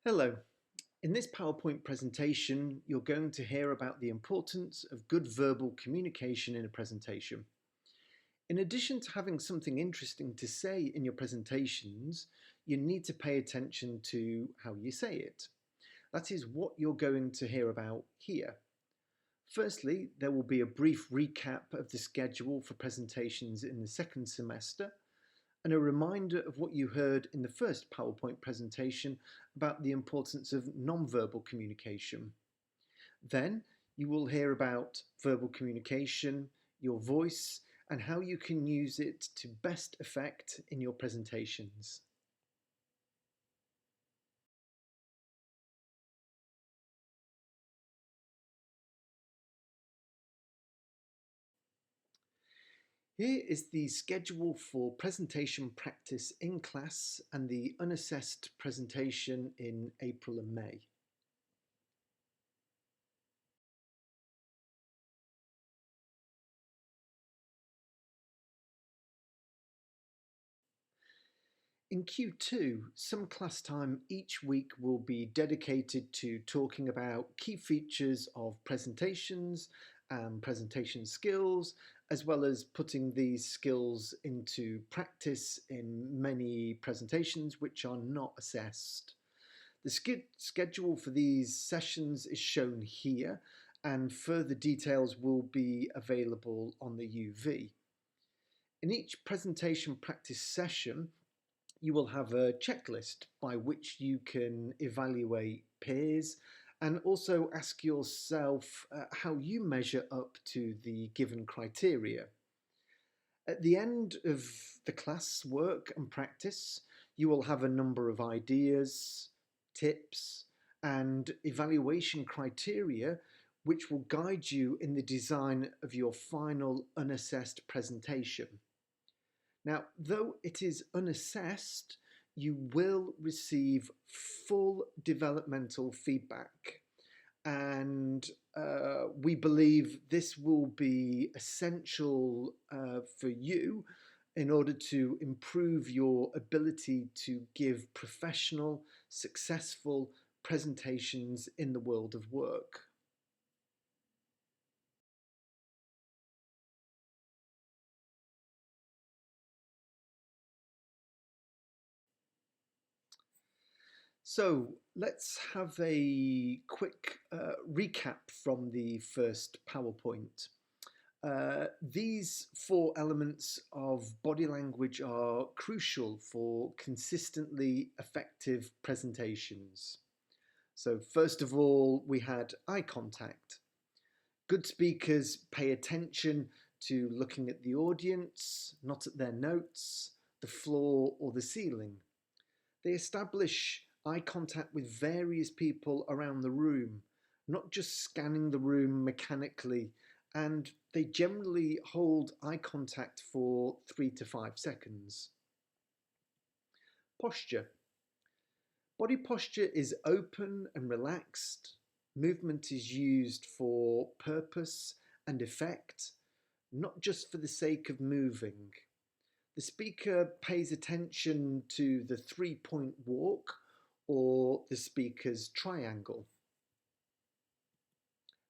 Hello. In this PowerPoint presentation, you're going to hear about the importance of good verbal communication in a presentation. In addition to having something interesting to say in your presentations, you need to pay attention to how you say it. That is what you're going to hear about here. Firstly, there will be a brief recap of the schedule for presentations in the second semester, and a reminder of what you heard in the first PowerPoint presentation about the importance of non-verbal communication. Then you will hear about verbal communication, your voice, and how you can use it to best effect in your presentations. Here is the schedule for presentation practice in class and the unassessed presentation in April and May. In Q2, some class time each week will be dedicated to talking about key features of presentations and presentation skills, as well as putting these skills into practice in many presentations which are not assessed. The schedule for these sessions is shown here, and further details will be available on the UV. In each presentation practice session, you will have a checklist by which you can evaluate peers and also ask yourself how you measure up to the given criteria. At the end of the class work and practice, you will have a number of ideas, tips, and evaluation criteria which will guide you in the design of your final unassessed presentation. Now, though it is unassessed, you will receive full developmental feedback. And we believe this will be essential for you in order to improve your ability to give professional, successful presentations in the world of work. So let's have a quick recap from the first PowerPoint. These four elements of body language are crucial for consistently effective presentations. So first of all, we had eye contact. Good speakers pay attention to looking at the audience, not at their notes, the floor, or the ceiling. They establish eye contact with various people around the room, not just scanning the room mechanically, and they generally hold eye contact for 3 to 5 seconds. Posture. Body posture is open and relaxed. Movement is used for purpose and effect, not just for the sake of moving. The speaker pays attention to the 3-point walk or the speaker's triangle.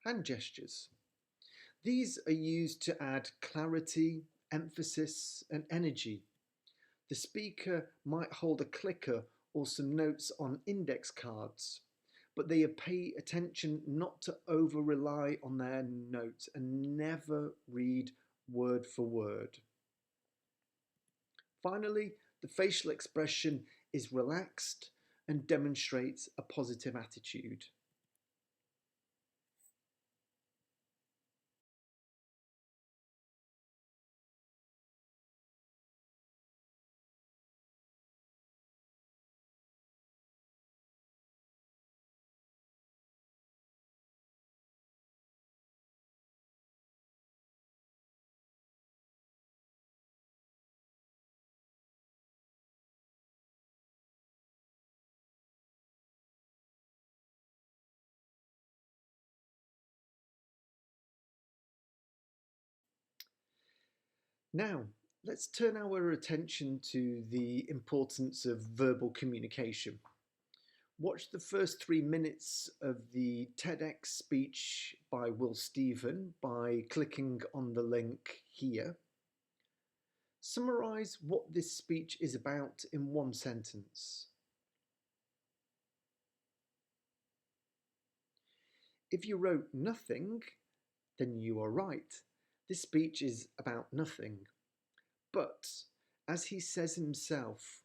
Hand gestures. These are used to add clarity, emphasis, and energy. The speaker might hold a clicker or some notes on index cards, but they pay attention not to over-rely on their notes and never read word for word. Finally, the facial expression is relaxed and demonstrates a positive attitude. Now, let's turn our attention to the importance of verbal communication. Watch the first 3 minutes of the TEDx speech by Will Stephen by clicking on the link here. Summarize what this speech is about in one sentence. If you wrote nothing, then you are right. This speech is about nothing. But, as he says himself,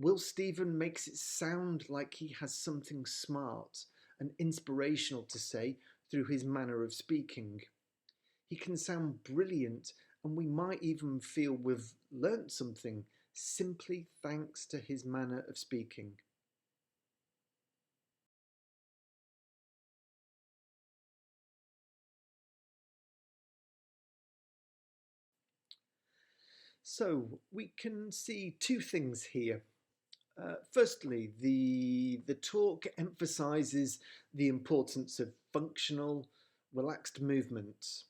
Will Stephen makes it sound like he has something smart and inspirational to say through his manner of speaking. He can sound brilliant, and we might even feel we've learnt something simply thanks to his manner of speaking. So we can see two things here. Firstly, the talk emphasizes the importance of functional, relaxed movement,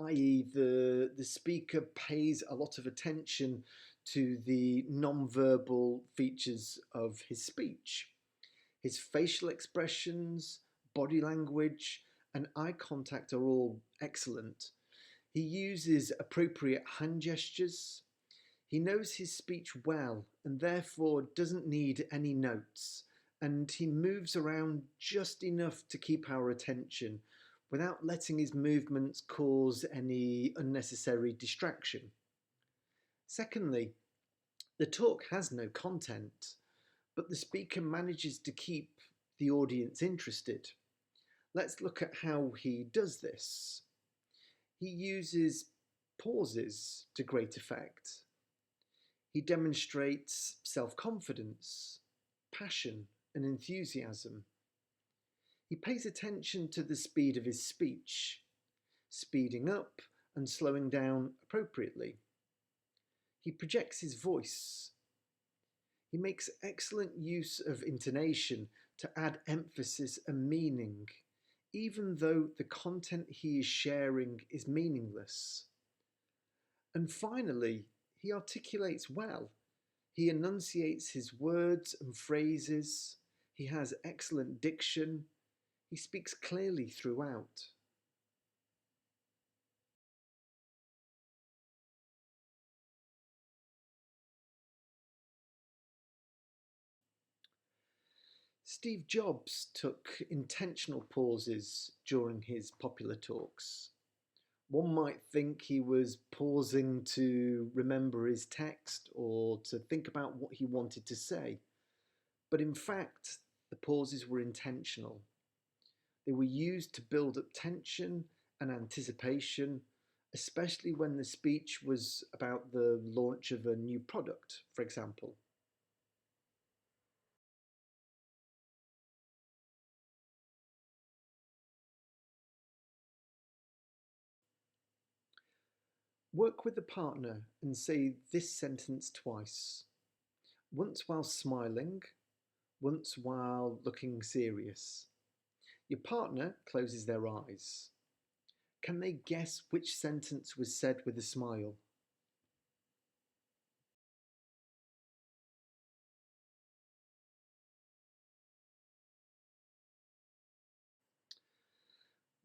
i.e., the speaker pays a lot of attention to the non-verbal features of his speech. His facial expressions, body language, and eye contact are all excellent. He uses appropriate hand gestures. He knows his speech well and therefore doesn't need any notes, and he moves around just enough to keep our attention without letting his movements cause any unnecessary distraction. Secondly, the talk has no content, but the speaker manages to keep the audience interested. Let's look at how he does this. He uses pauses to great effect. He demonstrates self-confidence, passion, and enthusiasm. He pays attention to the speed of his speech, speeding up and slowing down appropriately. He projects his voice. He makes excellent use of intonation to add emphasis and meaning, even though the content he is sharing is meaningless. And finally, he articulates well. He enunciates his words and phrases. He has excellent diction. He speaks clearly throughout. Steve Jobs took intentional pauses during his popular talks. One might think he was pausing to remember his text or to think about what he wanted to say. But in fact, the pauses were intentional. They were used to build up tension and anticipation, especially when the speech was about the launch of a new product, for example. Work with a partner and say this sentence twice. Once while smiling, once while looking serious. Your partner closes their eyes. Can they guess which sentence was said with a smile?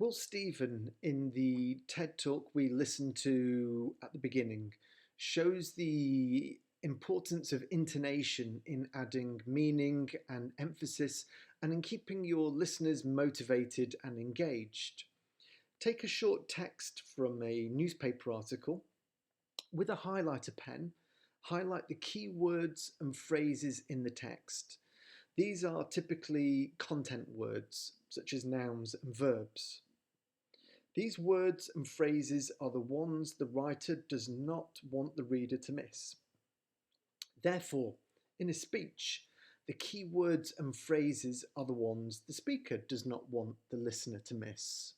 Will Stephen, in the TED talk we listened to at the beginning, shows the importance of intonation in adding meaning and emphasis and in keeping your listeners motivated and engaged. Take a short text from a newspaper article with a highlighter pen, highlight the key words and phrases in the text. These are typically content words, such as nouns and verbs. These words and phrases are the ones the writer does not want the reader to miss. Therefore, in a speech, the key words and phrases are the ones the speaker does not want the listener to miss.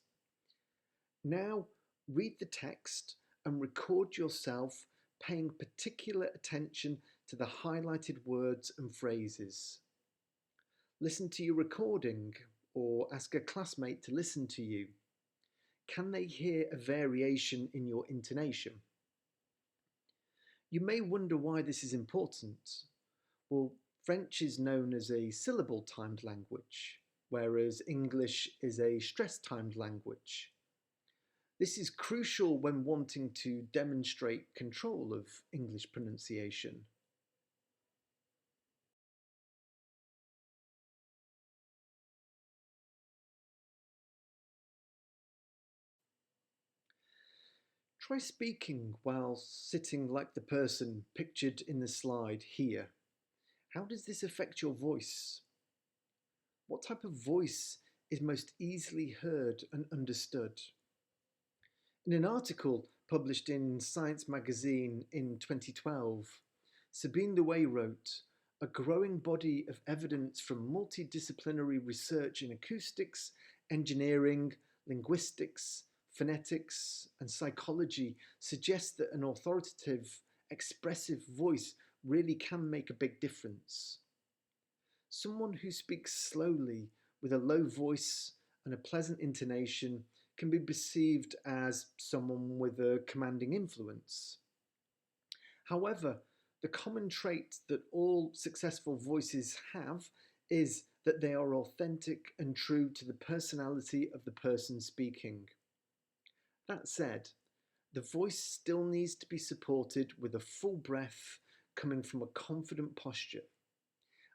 Now, read the text and record yourself paying particular attention to the highlighted words and phrases. Listen to your recording or ask a classmate to listen to you. Can they hear a variation in your intonation? You may wonder why this is important. Well, French is known as a syllable-timed language, whereas English is a stress-timed language. This is crucial when wanting to demonstrate control of English pronunciation. Try speaking while sitting like the person pictured in the slide here. How does this affect your voice? What type of voice is most easily heard and understood? In an article published in Science magazine in 2012, Sabine Louet wrote, "A growing body of evidence from multidisciplinary research in acoustics, engineering, linguistics, phonetics, and psychology suggests that an authoritative, expressive voice really can make a big difference. Someone who speaks slowly with a low voice and a pleasant intonation can be perceived as someone with a commanding influence. However, the common trait that all successful voices have is that they are authentic and true to the personality of the person speaking. That said, the voice still needs to be supported with a full breath coming from a confident posture.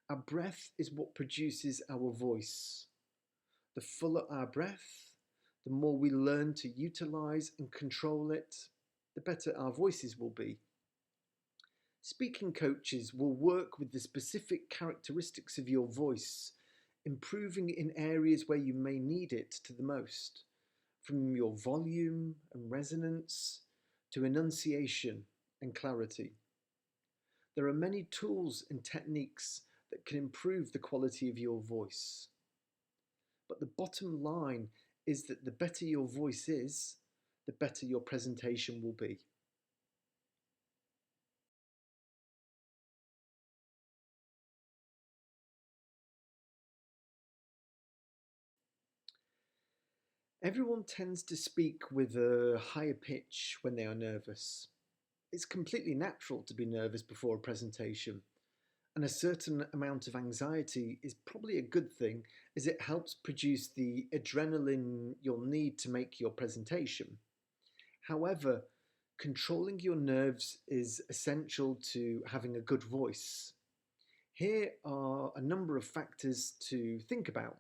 Our breath is what produces our voice. The fuller our breath, the more we learn to utilize and control it, the better our voices will be. Speaking coaches will work with the specific characteristics of your voice, improving in areas where you may need it to the most, from your volume and resonance to enunciation and clarity. There are many tools and techniques that can improve the quality of your voice. But the bottom line is that the better your voice is, the better your presentation will be. Everyone tends to speak with a higher pitch when they are nervous. It's completely natural to be nervous before a presentation, and a certain amount of anxiety is probably a good thing as it helps produce the adrenaline you'll need to make your presentation. However, controlling your nerves is essential to having a good voice. Here are a number of factors to think about.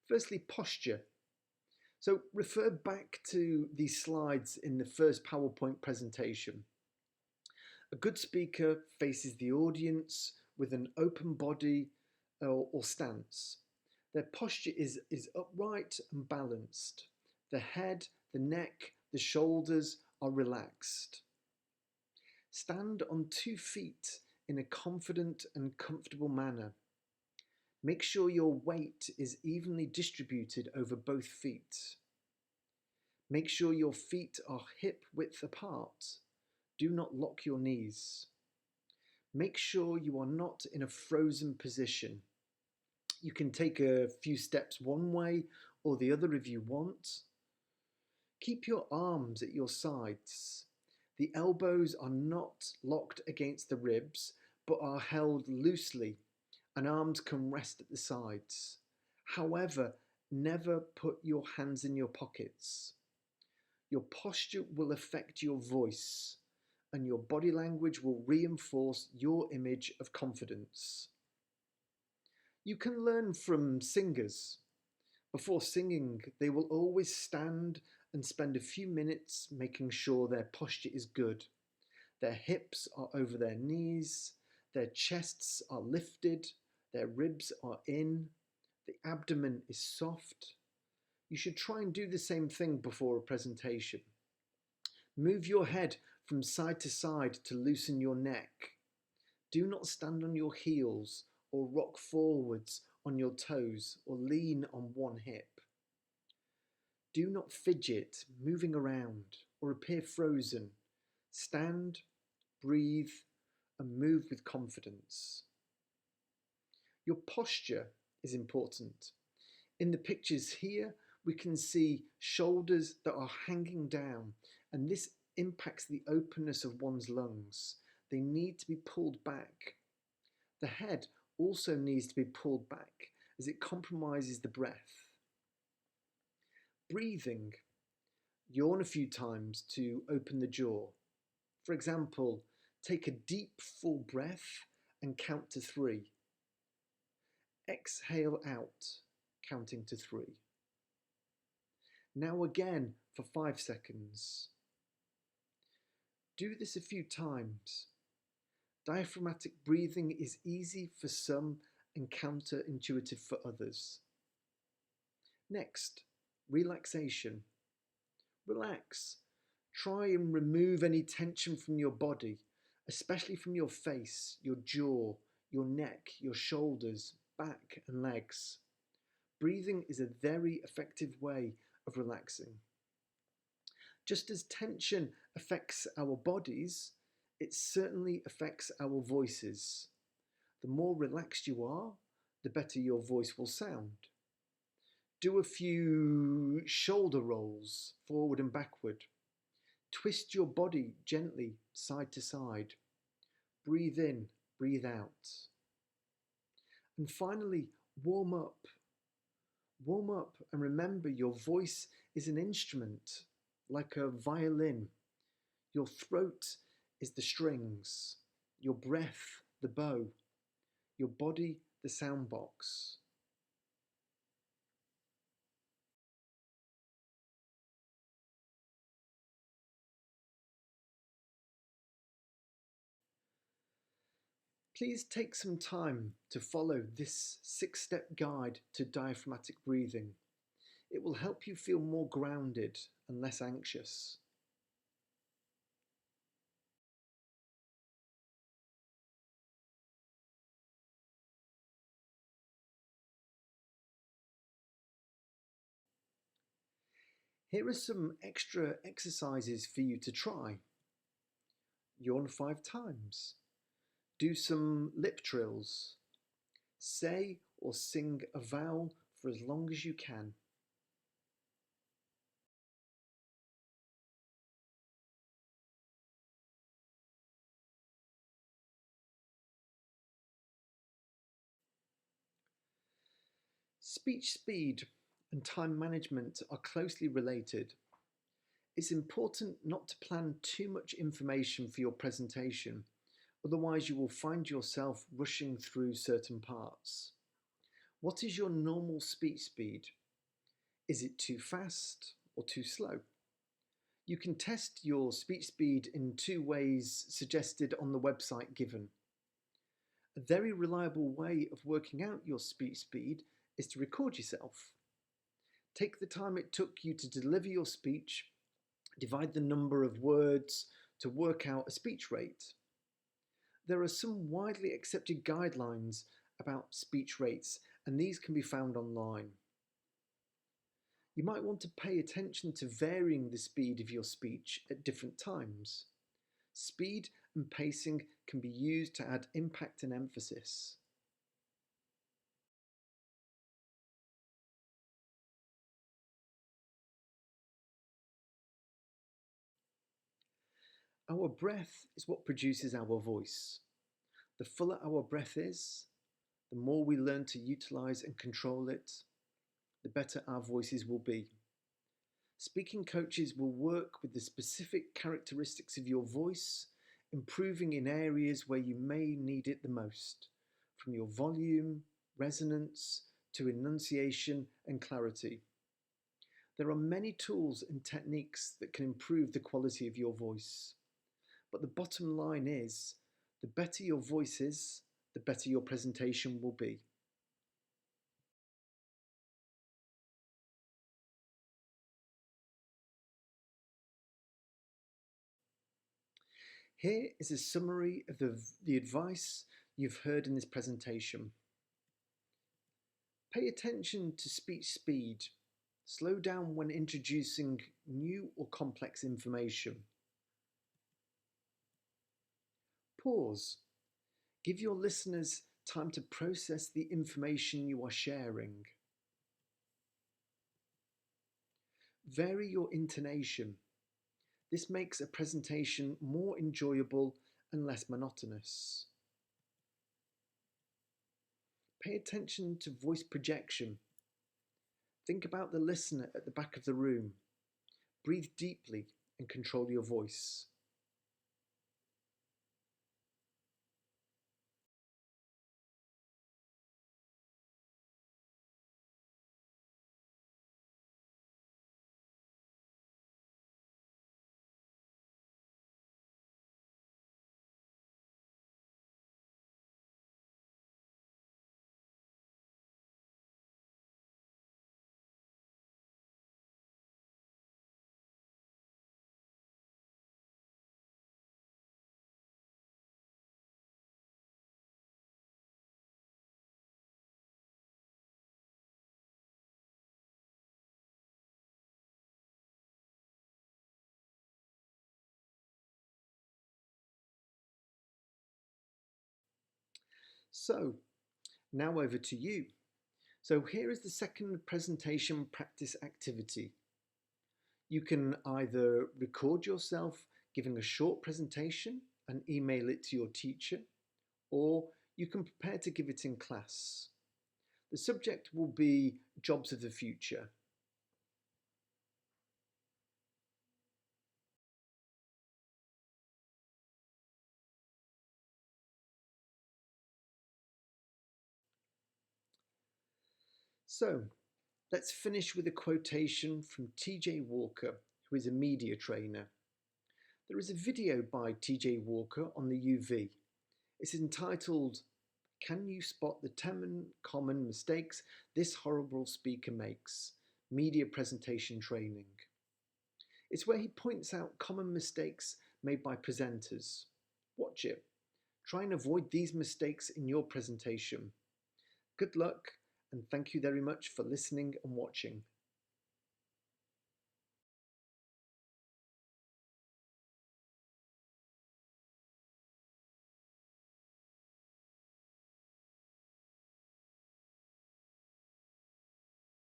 Firstly, posture. So refer back to these slides in the first PowerPoint presentation. A good speaker faces the audience with an open body or stance. Their posture is upright and balanced. The head, the neck, the shoulders are relaxed. Stand on 2 feet in a confident and comfortable manner. Make sure your weight is evenly distributed over both feet. Make sure your feet are hip width apart. Do not lock your knees. Make sure you are not in a frozen position. You can take a few steps one way or the other if you want. Keep your arms at your sides. The elbows are not locked against the ribs, but are held loosely, and arms can rest at the sides. However, never put your hands in your pockets. Your posture will affect your voice, and your body language will reinforce your image of confidence. You can learn from singers. Before singing, they will always stand and spend a few minutes making sure their posture is good. Their hips are over their knees, their chests are lifted, their ribs are in, the abdomen is soft. You should try and do the same thing before a presentation. Move your head from side to side to loosen your neck. Do not stand on your heels or rock forwards on your toes or lean on one hip. Do not fidget, moving around, or appear frozen. Stand, breathe, and move with confidence. Your posture is important. In the pictures here, we can see shoulders that are hanging down, and this impacts the openness of one's lungs. They need to be pulled back. The head also needs to be pulled back as it compromises the breath. Breathing. Yawn a few times to open the jaw. For example, take a deep full breath and count to 3. Exhale out, counting to 3. Now again for 5 seconds. Do this a few times. Diaphragmatic breathing is easy for some and counterintuitive for others. Next, relaxation. Relax. Try and remove any tension from your body, especially from your face, your jaw, your neck, your shoulders, back and legs. Breathing is a very effective way of relaxing. Just as tension affects our bodies, it certainly affects our voices. The more relaxed you are, the better your voice will sound. Do a few shoulder rolls, forward and backward. Twist your body gently side to side. Breathe in, breathe out. And finally, warm up. Warm up and remember your voice is an instrument, like a violin. Your throat is the strings, your breath the bow, your body the sound box. Please take some time to follow this 6-step guide to diaphragmatic breathing. It will help you feel more grounded and less anxious. Here are some extra exercises for you to try. Yawn 5 times. Do some lip trills. Say or sing a vowel for as long as you can. Speech speed and time management are closely related. It's important not to plan too much information for your presentation, otherwise you will find yourself rushing through certain parts. What is your normal speech speed? Is it too fast or too slow? You can test your speech speed in 2 ways suggested on the website given. A very reliable way of working out your speech speed is to record yourself. Take the time it took you to deliver your speech, divide the number of words to work out a speech rate. There are some widely accepted guidelines about speech rates, and these can be found online. You might want to pay attention to varying the speed of your speech at different times. Speed and pacing can be used to add impact and emphasis. Our breath is what produces our voice. The fuller our breath is, the more we learn to utilize and control it, the better our voices will be. Speaking coaches will work with the specific characteristics of your voice, improving in areas where you may need it the most, from your volume, resonance, to enunciation and clarity. There are many tools and techniques that can improve the quality of your voice. But the bottom line is, the better your voice is, the better your presentation will be. Here is a summary of the advice you've heard in this presentation. Pay attention to speech speed. Slow down when introducing new or complex information. Pause. Give your listeners time to process the information you are sharing. Vary your intonation. This makes a presentation more enjoyable and less monotonous. Pay attention to voice projection. Think about the listener at the back of the room. Breathe deeply and control your voice. So, now over to you. So here is the second presentation practice activity. You can either record yourself giving a short presentation and email it to your teacher, or you can prepare to give it in class. The subject will be jobs of the future. So let's finish with a quotation from TJ Walker, who is a media trainer. There is a video by TJ Walker on the UV. It's entitled, "Can You Spot the 10 Common Mistakes This Horrible Speaker Makes? Media Presentation Training." It's where he points out common mistakes made by presenters. Watch it. Try and avoid these mistakes in your presentation. Good luck, and thank you very much for listening and watching.